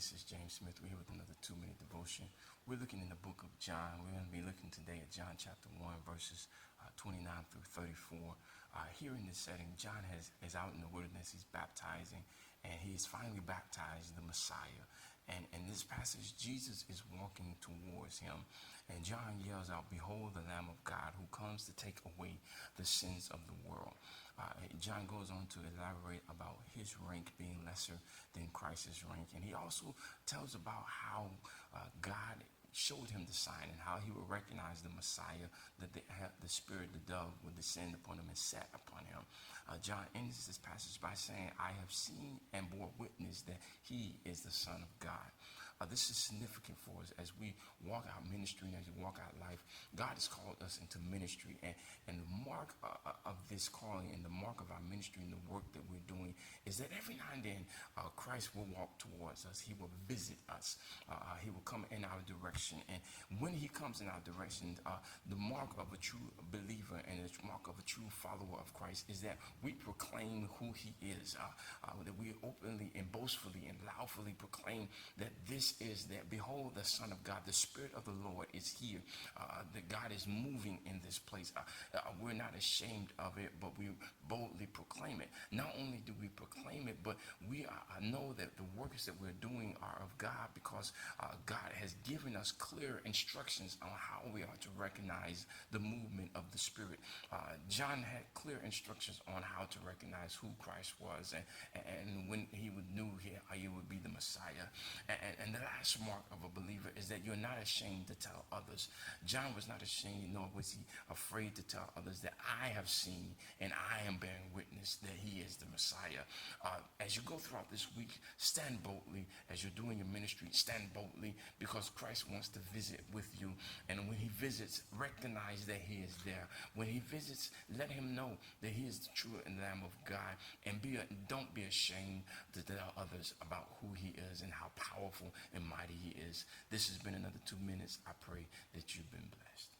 this is James Smith. We're here with another 2-minute devotion. We're looking in the book of John. We're going to be looking today at John chapter 1, verses 29 through 34. Here in this setting, John is out in the wilderness. He's baptizing, and he's finally baptized the Messiah. And in this passage, Jesus is walking towards him, and John yells out, "Behold the Lamb of God who comes to take away the sins of the world." John goes on to elaborate about his rank being lesser than Christ's rank. And he also tells about how God showed him the sign and how he would recognize the Messiah, that the Spirit, the dove, would descend upon him and sat upon him. John ends this passage by saying, "I have seen and bore witness that he is the Son of God." This is significant for us as we walk out ministry and as we walk out life. God has called us into ministry, and the mark of this calling and the mark of our ministry and the work that we're doing is that every now and then Christ will walk towards us. He will visit us. He will come in our direction, and when he comes in our direction, the mark of a true believer and the mark of a true follower of Christ is that we proclaim who he is, that we openly and boastfully and loudly proclaim that this is that, behold, the Son of God, the Spirit of the Lord is here, that God is moving in this place. We're not ashamed of it, but we boldly proclaim it. Not only do we proclaim it, but we know that the works that we're doing are of God, because God has given us clear instructions on how we are to recognize the movement of the Spirit. John had clear instructions on how to recognize who Christ was, and when he knew he would be the Messiah. And the last mark of a believer is that you're not ashamed to tell others. John was not ashamed, nor was he afraid to tell others that I have seen and I am bearing witness that he is the Messiah. As you go throughout this week, stand boldly. As you're doing your ministry, stand boldly, because Christ wants to visit with you. And when he visits, recognize that he is there. When he visits, let him know that he is the true Lamb of God, and don't be ashamed to tell others about who he is and how powerful and mighty he is. This has been another 2 minutes. I pray that you've been blessed.